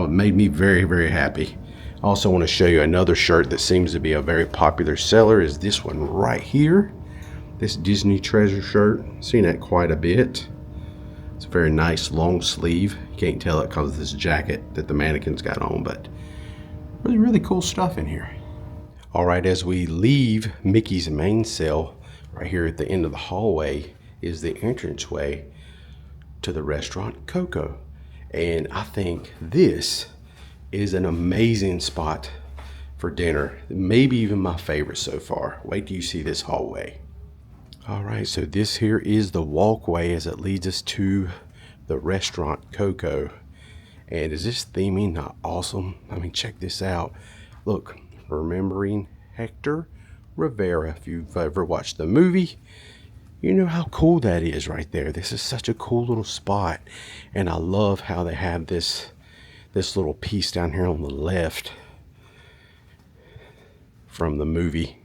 made me very, very happy. I also want to show you another shirt that seems to be a very popular seller is this one right here. This Disney Treasure shirt. Seen that quite a bit. It's a very nice long sleeve. You can't tell it because of this jacket that the mannequin's got on, but really, really cool stuff in here. All right, as we leave Mickey's Main Sale, right here at the end of the hallway is the entranceway to the restaurant Coco. And I think this is an amazing spot for dinner. Maybe even my favorite so far. Wait till you see this hallway. All right, so this here is the walkway as it leads us to the restaurant Coco. And is this theming not awesome? I mean, check this out. Look, remembering Hector Rivera. If you've ever watched the movie, you know how cool that is right there. This is such a cool little spot. And I love how they have this little piece down here on the left from the movie,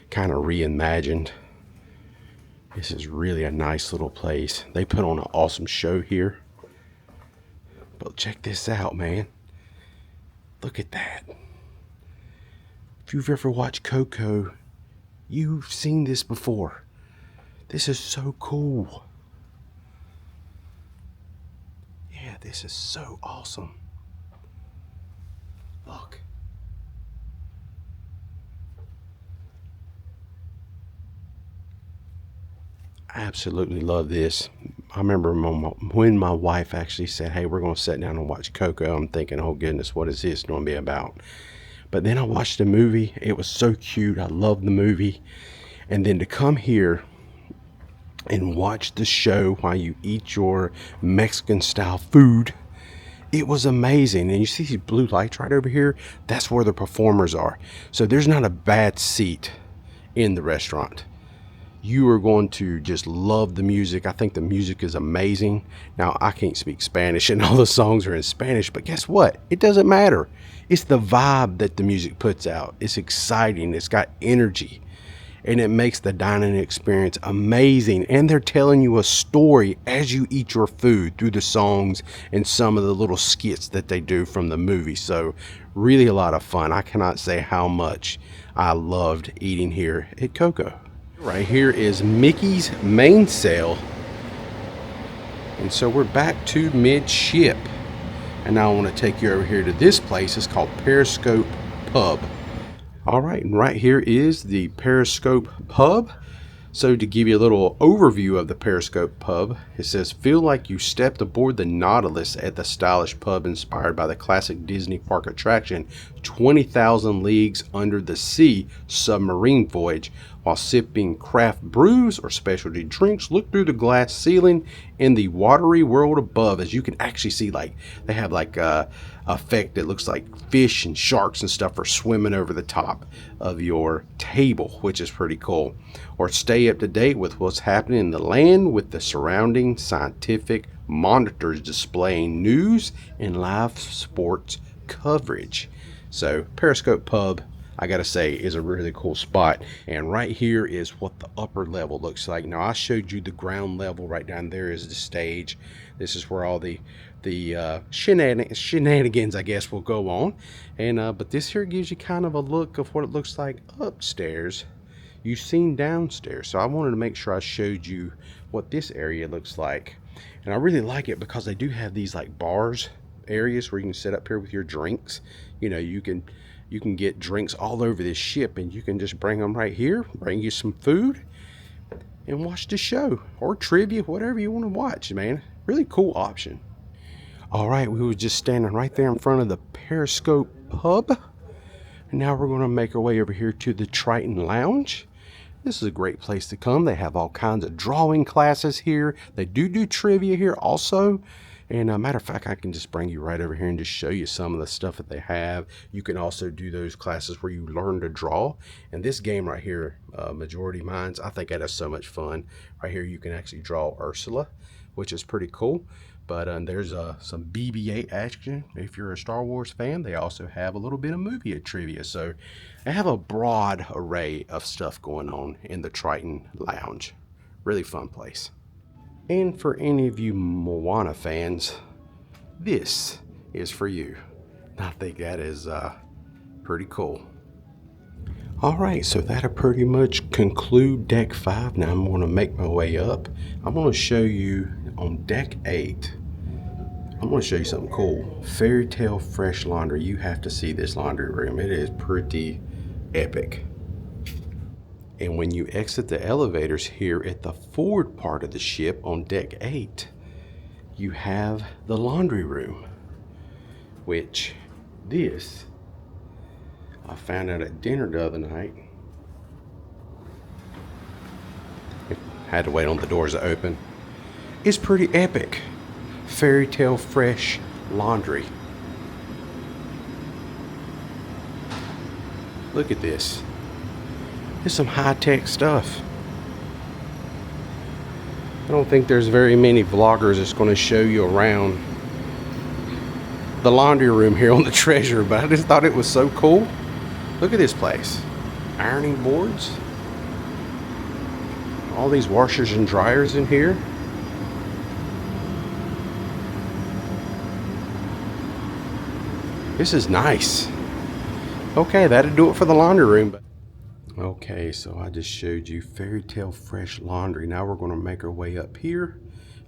kind of reimagined. This is really a nice little place. They put on an awesome show here. But check this out, man. Look at that. If you've ever watched Coco, you've seen this before. This is so cool. Yeah, this is so awesome. Look. I absolutely love this. I remember when my wife actually said, hey, we're going to sit down and watch Coco. I'm thinking, oh goodness, what is this going to be about? But then I watched the movie. It was so cute. I loved the movie. And then to come here and watch the show while you eat your Mexican style food, it was amazing. And you see these blue lights right over here? That's where the performers are. So there's not a bad seat in the restaurant. You are going to just love the music. I think the music is amazing. Now, I can't speak Spanish and all the songs are in Spanish, but guess what? It doesn't matter. It's the vibe that the music puts out. It's exciting. It's got energy. And it makes the dining experience amazing. And they're telling you a story as you eat your food through the songs and some of the little skits that they do from the movie. So really a lot of fun. I cannot say how much I loved eating here at Coco. Right here is Mickey's Main Sale. And so we're back to midship. And now I want to take you over here to this place. It's called Periscope Pub. All right, and right here is the Periscope Pub. So to give you a little overview of the Periscope Pub, it says, feel like you stepped aboard the Nautilus at the stylish pub inspired by the classic Disney park attraction 20,000 Leagues Under the Sea submarine voyage. while sipping craft brews or specialty drinks. Look through the glass ceiling in the watery world above, as you can actually see, like, they have like a effect that looks like fish and sharks and stuff are swimming over the top of your table, which is pretty cool. Or stay up to date with what's happening in the land with the surrounding scientific monitors displaying news and live sports coverage. So Periscope Pub, I gotta say, is a really cool spot. And right here is what the upper level looks like. Now, I showed you the ground level. Right down there is the stage. This is where all the shenanigans, I guess, will go on. And but this here gives you kind of a look of what it looks like upstairs. You've seen downstairs, so I wanted to make sure I showed you what this area looks like. And I really like it because they do have these like bars areas where you can sit up here with your drinks. You know, you can get drinks all over this ship, and you can just bring them right here, bring you some food, and watch the show or trivia, whatever you want to watch, man. Really cool option. All right, we were just standing right there in front of the Periscope Pub, and now we're going to make our way over here to the Triton Lounge. This is a great place to come. They have all kinds of drawing classes here. They do trivia here also. And matter of fact, I can just bring you right over here and just show you some of the stuff that they have. You can also do those classes where you learn to draw. And this game right here, Majority Minds, I think that is so much fun. Right here, you can actually draw Ursula, which is pretty cool. But there's some BB-8 action. If you're a Star Wars fan, they also have a little bit of movie trivia. So they have a broad array of stuff going on in the Triton Lounge. Really fun place. And for any of you Moana fans, this is for you. I think that is pretty cool. All right, so that'll pretty much conclude deck 5. Now I'm going to make my way up. I'm going to show you on deck 8. I'm going to show you something cool. Fairy Tale Fresh Laundry. You have to see this laundry room. It is pretty epic. And when you exit the elevators here at the forward part of the ship on deck 8, you have the laundry room, which this, I found out at dinner the other night. Had to wait on the doors to open. It's pretty epic. Fairy Tale Fresh Laundry. Look at this. It's some high-tech stuff. I don't think there's very many vloggers that's going to show you around the laundry room here on the Treasure, but I just thought it was so cool. Look at this place. Ironing boards. All these washers and dryers in here. This is nice. Okay, that'll do it for the laundry room. Okay, so I just showed you Fairy Tale Fresh Laundry. Now we're going to make our way up here.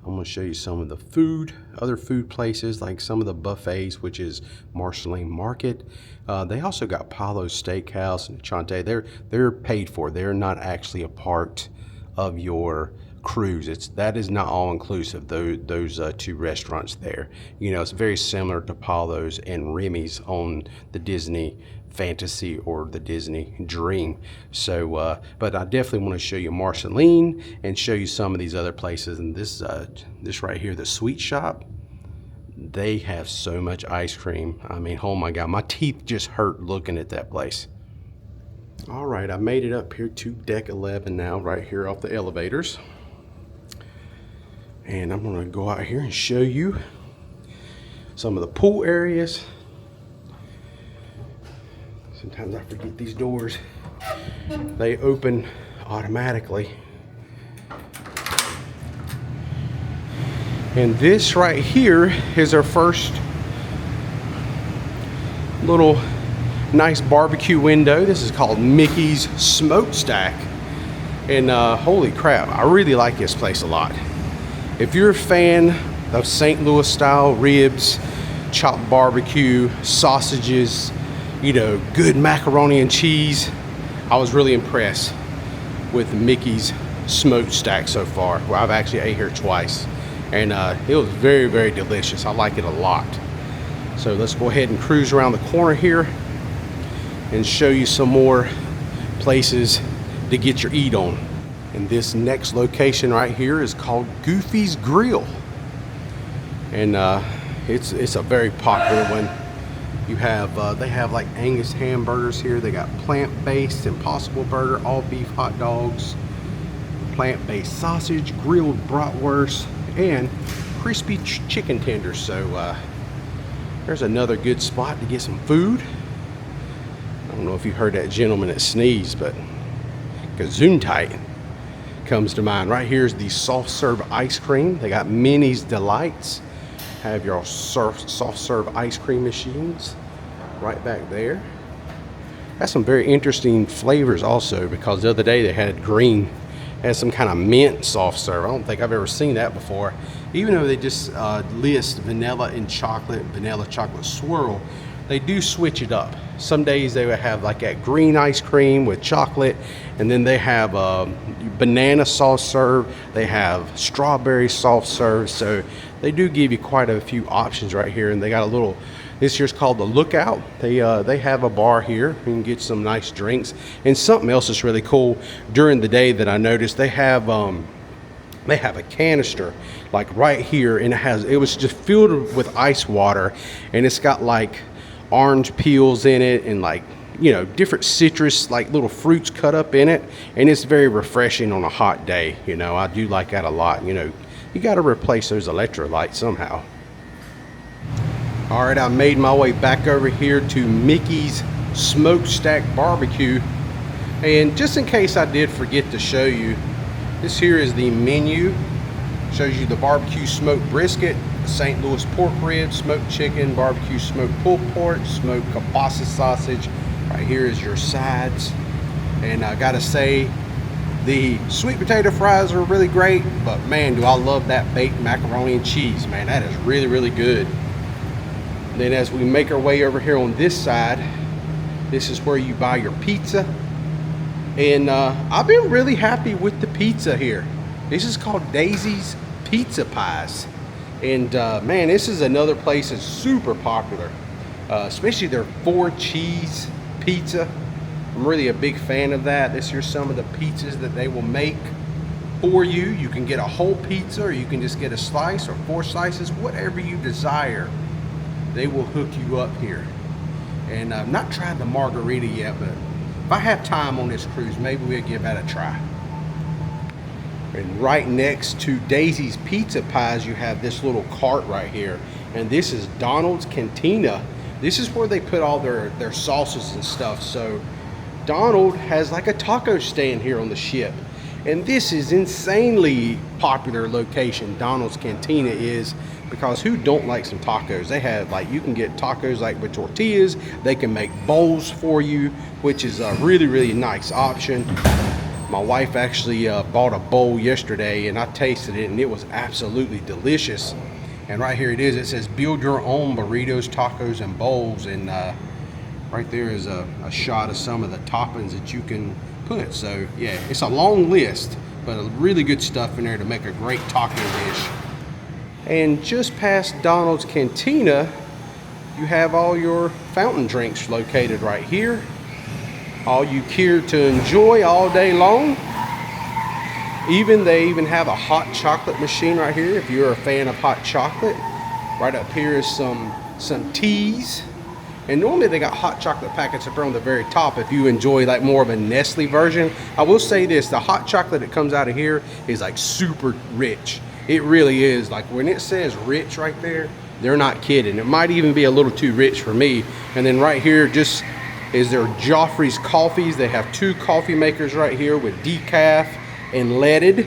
I'm going to show you some of the food, other food places, like some of the buffets, which is Marceline Market. They also got Paulo's Steakhouse and Chante. They're paid for. They're not actually a part of your cruise. That is not all inclusive. Those two restaurants there. You know, it's very similar to Paulo's and Remy's on the Disney Fantasy or the Disney Dream. So but I definitely want to show you Marceline and show you some of these other places. And this right here, the Sweet Shop, they have so much ice cream. I mean, oh my god, my teeth just hurt looking at that place. All right, I made it up here to deck 11 now, right here off the elevators, and I'm going to go out here and show you some of the pool areas. Sometimes I forget these doors. They open automatically. And this right here is our first little nice barbecue window. This is called Mickey's Smokestack. And holy crap, I really like this place a lot. If you're a fan of St. Louis style ribs, chopped barbecue, sausages, you know, good macaroni and cheese, I was really impressed with Mickey's Smokestack so far. Well, I've actually ate here twice, and it was very, very delicious. I like it a lot. So let's go ahead and cruise around the corner here and show you some more places to get your eat on. And this next location right here is called Goofy's Grill. And it's a very popular one. You have, they have like Angus hamburgers here. They got plant-based Impossible Burger, all beef hot dogs, plant-based sausage, grilled bratwurst, and crispy chicken tenders. So there's another good spot to get some food. I don't know if you heard that gentleman that sneezed, but Gesundheit comes to mind. Right here is the soft serve ice cream. They got Minnie's Delights. Have your soft serve ice cream machines right back there. That's some very interesting flavors also, because the other day they had green, had some kind of mint soft serve. I don't think I've ever seen that before. Even though they just list vanilla and chocolate, vanilla chocolate swirl, they do switch it up. Some days they would have like that green ice cream with chocolate, and then they have banana soft serve, they have strawberry soft serve. So they do give you quite a few options right here. And they got a little, this here's called the Lookout. They have a bar here. You can get some nice drinks. And something else that's really cool during the day that I noticed, they have a canister like right here, and it was just filled with ice water, and it's got like orange peels in it, and like, you know, different citrus, like little fruits cut up in it, and it's very refreshing on a hot day. You know, I do like that a lot. You know, you got to replace those electrolytes somehow. All right, I made my way back over here to Mickey's Smokestack Barbecue, and just in case I did forget to show you, this here is the menu. Shows you the barbecue smoked brisket, St. Louis pork ribs, smoked chicken, barbecue smoked pulled pork, smoked kielbasa sausage. Right here is your sides. And I gotta say, the sweet potato fries are really great, but man, do I love that baked macaroni and cheese, man. That is really, really good. Then as we make our way over here on this side, this is where you buy your pizza. And I've been really happy with the pizza here. This is called Daisy's Pizza Pies. And man, this is another place that's super popular, especially their 4-cheese pizza. I'm really a big fan of that. This here's some of the pizzas that they will make for you. You can get a whole pizza, or you can just get a slice or 4 slices, whatever you desire. They will hook you up here. And I've not tried the margarita yet, but if I have time on this cruise, maybe we'll give that a try. And right next to Daisy's Pizza Pies, you have this little cart right here. And this is Donald's Cantina. This is where they put all their sauces and stuff. So Donald has like a taco stand here on the ship. And this is insanely popular location, Donald's Cantina is, because who don't like some tacos? They have like, you can get tacos like with tortillas. They can make bowls for you, which is a really, really nice option. My wife actually bought a bowl yesterday, and I tasted it, and it was absolutely delicious. And right here it is. It says build your own burritos, tacos, and bowls. And right there is a shot of some of the toppings that you can put. So yeah, it's a long list, but really good stuff in there to make a great taco dish. And just past Donald's Cantina, you have all your fountain drinks located right here. All you care to enjoy all day long. They even have a hot chocolate machine right here if you're a fan of hot chocolate. Right up here is some teas. And normally they got hot chocolate packets up there on the very top if you enjoy like more of a Nestle version. I will say this, the hot chocolate that comes out of here is like super rich. It really is. Like when it says rich right there, they're not kidding. It might even be a little too rich for me. And then right here just is their Joffrey's coffees. They have 2 coffee makers right here with decaf and leaded.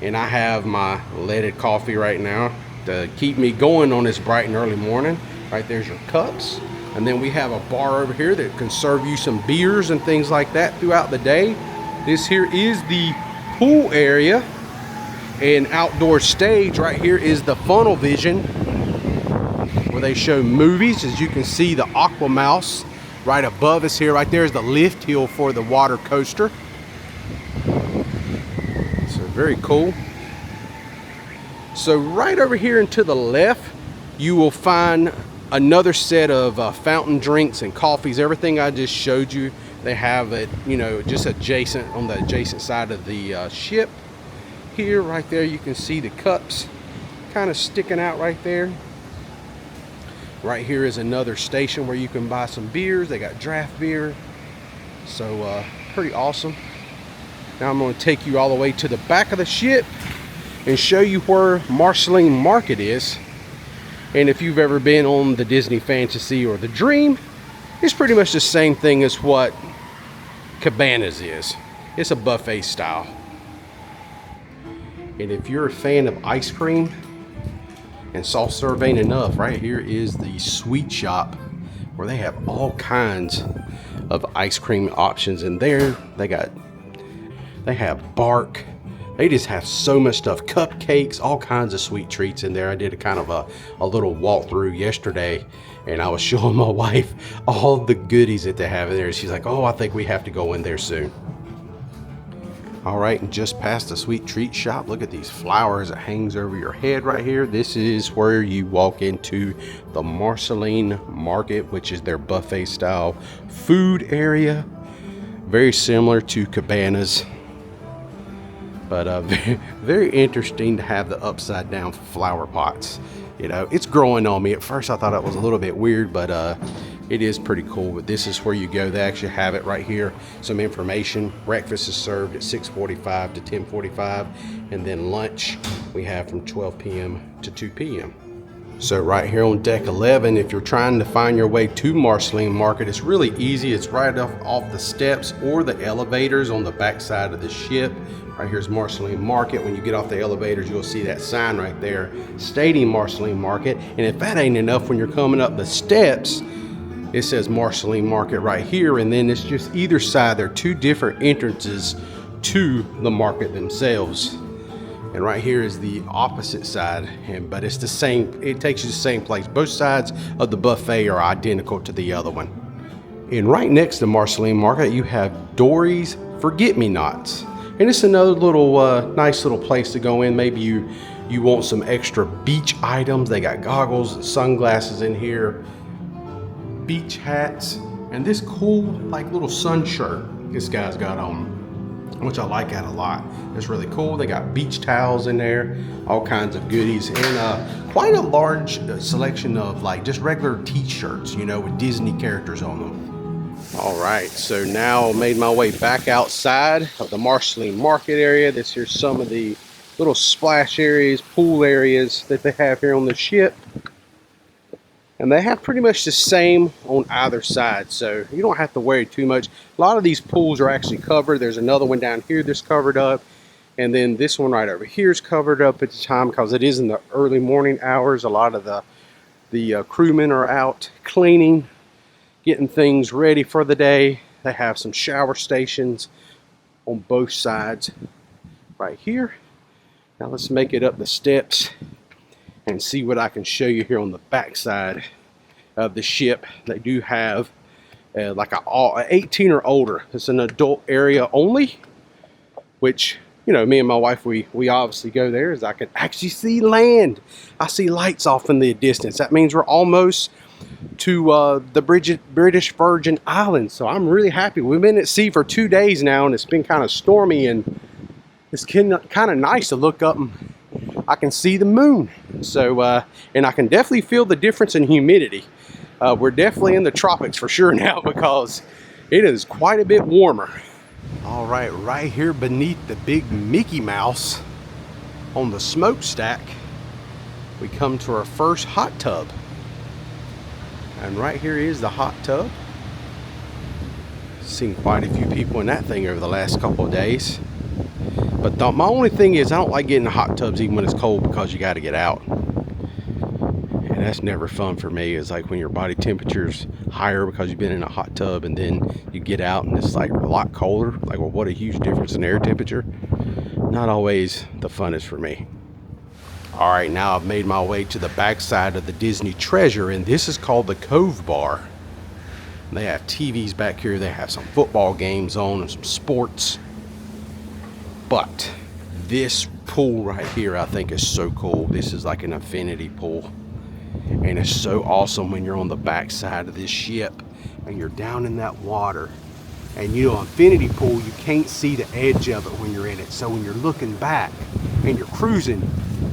And I have my leaded coffee right now to keep me going on this bright and early morning. Right there's your cups. And then we have a bar over here that can serve you some beers and things like that throughout the day. This here is the pool area. And outdoor stage right here is the Funnel Vision, where they show movies. As you can see, the Aqua Mouse right above us here. Right there is the lift hill for the water coaster. So very cool. So right over here and to the left, you will find another set of fountain drinks and coffees. Everything I just showed you They have it, you know, just adjacent on the adjacent side of the ship. Here, right there, you can see the cups kind of sticking out right there. Right here is another station where you can buy some beers. They got draft beer. So pretty awesome. Now I'm going to take you all the way to the back of the ship and show you where Marceline Market is. And if you've ever been on the Disney Fantasy or the Dream, it's pretty much the same thing as what Cabanas is. It's a buffet style. And if you're a fan of ice cream and soft serve ain't enough, right here is the sweet shop where they have all kinds of ice cream options in there. They have bark. They just have so much stuff. Cupcakes, all kinds of sweet treats in there. I did a kind of a little walkthrough yesterday, and I was showing my wife all the goodies that they have in there. She's like, oh, I think we have to go in there soon. All right, and just past the sweet treat shop, look at these flowers that hangs over your head right here. This is where you walk into the Marceline Market, which is their buffet style food area. Very similar to Cabanas. But very interesting to have the upside down flower pots. You know, it's growing on me. At first I thought it was a little bit weird, but it is pretty cool. But this is where you go. They actually have it right here. Some information. Breakfast is served at 6:45 to 10:45. And then lunch we have from 12 p.m. to 2 p.m. So right here on deck 11, if you're trying to find your way to Marceline Market, it's really easy. It's right off the steps or the elevators on the back side of the ship. Right here's Marceline Market. When you get off the elevators, you'll see that sign right there stating Marceline Market. And if that ain't enough, when you're coming up the steps, it says Marceline Market right here. And then it's just either side. There are two different entrances to the market themselves. And right here is the opposite side, but it's the same, it takes you to the same place. Both sides of the buffet are identical to the other one. And right next to Marceline Market, you have Dorys Forget-Me-Nots. And it's another little, nice little place to go in. Maybe you want some extra beach items. They got goggles, sunglasses in here, beach hats, and this cool, like, little sun shirt this guy's got on, which I like that a lot. It's really cool. They got beach towels in there, all kinds of goodies, and quite a large selection of like just regular t-shirts, you know, with Disney characters on them. All right, so now made my way back outside of the Marceline Market area. This here's some of the little splash areas, pool areas that they have here on the ship. And they have pretty much the same on either side, so you don't have to worry too much. A lot of these pools are actually covered. There's another one down here that's covered up, and then this one right over here is covered up at the time because it is in the early morning hours. A lot of the crewmen are out cleaning, getting things ready for the day. They have some shower stations on both sides right here. Now let's make it up the steps and see what I can show you here on the back side of the ship. They do have like a 18 or older. It's an adult area only, which, you know, me and my wife, we obviously go there as I can actually see land. I see lights off in the distance. That means we're almost to the British Virgin Islands. So I'm really happy. We've been at sea for 2 days now, and it's been kind of stormy, and it's kind of nice to look up and I can see the moon. So, and I can definitely feel the difference in humidity. We're definitely in the tropics for sure now because it is quite a bit warmer. All right, right here beneath the big Mickey Mouse on the smokestack, we come to our first hot tub. And right here is the hot tub. Seen quite a few people in that thing over the last couple of days. But my only thing is I don't like getting in hot tubs even when it's cold because you got to get out. And that's never fun for me. It's like when your body temperature's higher because you've been in a hot tub and then you get out and it's like a lot colder. Like, well, what a huge difference in air temperature. Not always the funnest for me. All right, now I've made my way to the backside of the Disney Treasure, and this is called the Cove Bar. They have TVs back here. They have some football games on and some sports. But this pool right here, I think is so cool. This is like an infinity pool. And it's so awesome when you're on the back side of this ship and you're down in that water And you know, infinity pool, you can't see the edge of it when you're in it. So when you're looking back and you're cruising,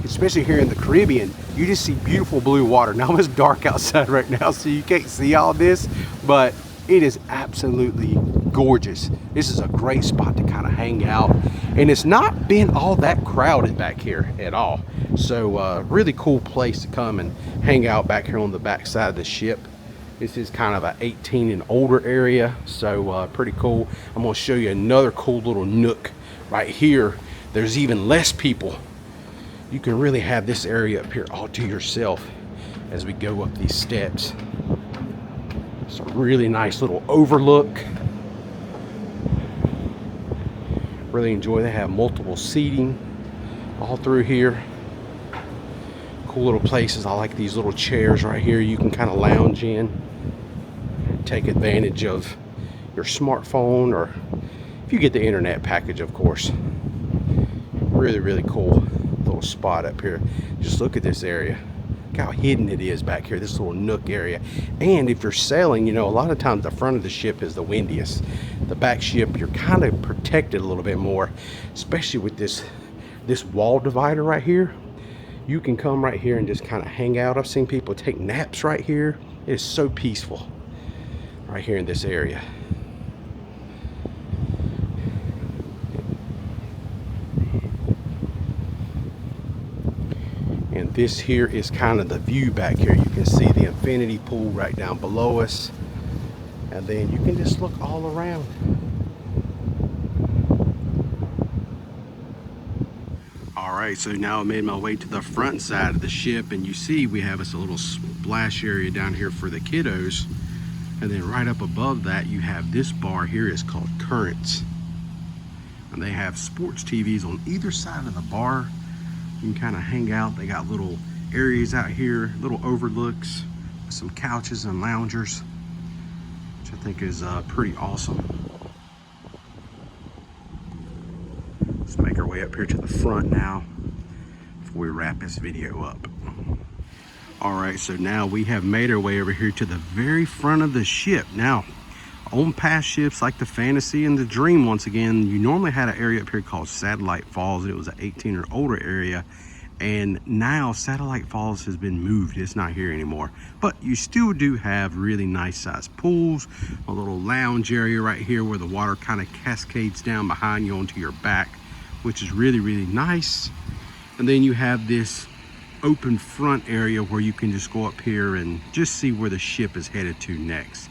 especially here in the Caribbean, you just see beautiful blue water. Now it's dark outside right now, so you can't see all this, but it is absolutely gorgeous. This is a great spot to kind of hang out, and it's not been all that crowded back here at all. So really cool place to come and hang out back here on the back side of the ship. This is kind of a 18 and older area, so pretty cool. I'm gonna show you another cool little nook right here. There's even less people. You can really have this area up here all to yourself as we go up these steps. It's a really nice little overlook. Really enjoy. They have multiple seating all through here. Cool little places. I like these little chairs right here you can kind of lounge in, take advantage of your smartphone, or if you get the internet package, of course. Really cool little spot up here. Just look at this area. Look how hidden it is back here, this little nook area. And if you're sailing, you know, a lot of times the front of the ship is the windiest. The back ship, you're kind of protected a little bit more, especially with this wall divider right here. You can come right here and just kind of hang out. I've seen people take naps right here. It is so peaceful right here in this area. And this here is kind of the view back here. You can see the infinity pool right down below us, and then you can just look all around. Alright, so now I made my way to the front side of the ship, and you see we have us a little splash area down here for the kiddos. And then right up above that, you have this bar here. It's called Currents. And they have sports TVs on either side of the bar. You can kind of hang out. They got little areas out here, little overlooks, with some couches and loungers, which I think is pretty awesome. Let's make our way up here to the front now before we wrap this video up. All right, so now we have made our way over here to the very front of the ship. Now, on past ships like the Fantasy and the Dream, once again, you normally had an area up here called Satellite Falls. It was an 18 or older area, and now Satellite Falls has been moved. It's not here anymore, but you still do have really nice sized pools, a little lounge area right here where the water kind of cascades down behind you onto your back, which is really nice. And then you have this open front area where you can just go up here and just see where the ship is headed to next.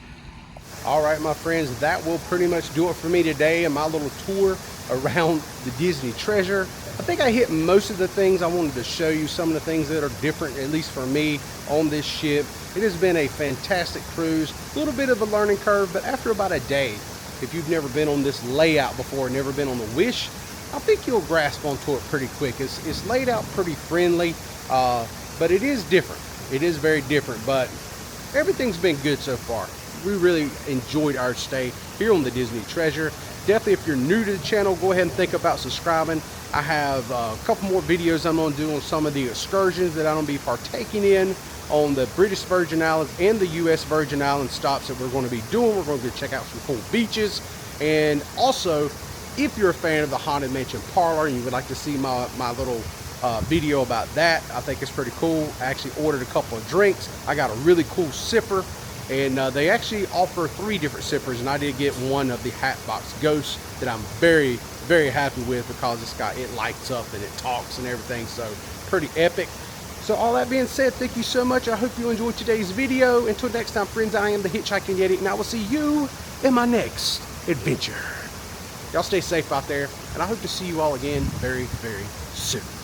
All right, my friends, that will pretty much do it for me today and my little tour around the Disney Treasure. I think I hit most of the things I wanted to show you, some of the things that are different, at least for me, on this ship. It has been a fantastic cruise, a little bit of a learning curve, but after about a day, if you've never been on this layout before, never been on the Wish, I think you'll grasp onto it pretty quick. It's laid out pretty friendly, but it is different. It is very different, but everything's been good so far. We really enjoyed our stay here on the Disney Treasure. Definitely, if you're new to the channel, go ahead and think about subscribing. I have a couple more videos I'm going to do on some of the excursions that I'm going to be partaking in on the British Virgin Islands and the U.S. Virgin Islands stops that we're going to be doing. We're going to go check out some cool beaches. And also, if you're a fan of the Haunted Mansion Parlor and you would like to see my little video about that, I think it's pretty cool. I actually ordered a couple of drinks. I got a really cool sipper, and they actually offer 3 different sippers, and I did get one of the Hatbox Ghosts that I'm very happy with, because it lights up and it talks and everything, so pretty epic. So all that being said, thank you so much. I hope you enjoyed today's video. Until next time, friends, I am the Hitchhiking Yeti, and I will see you in my next adventure. Y'all stay safe out there, and I hope to see you all again very soon.